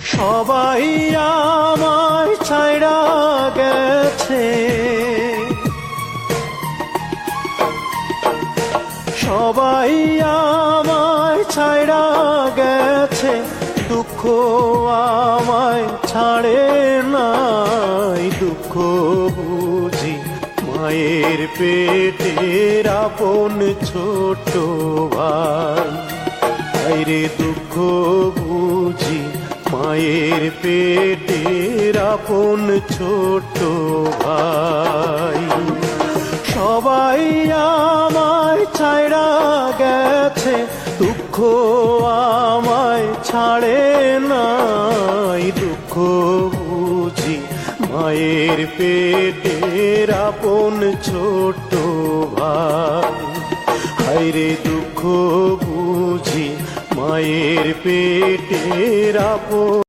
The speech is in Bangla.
সবাই আমায় ছাইড়া গেছে, সবাই আমায় ছাইড়া গেছে, দুঃখ আমায় ছাড়ে নাই। দুঃখ বুঝি মায়ের পেটের আপন ছোট ভাই, রে দুঃখ বুঝি মায়ের পেটের আপন ছোট ভাই। সবাই আমায় ছাইড়া গেছে, দুঃখ আমায় ছাড়ে নাই। দুঃখ বুঝি মায়ের পেটের আপন ছোট ভাই, হায়রে দুঃখ বুঝি মায়ের পেটের আপন।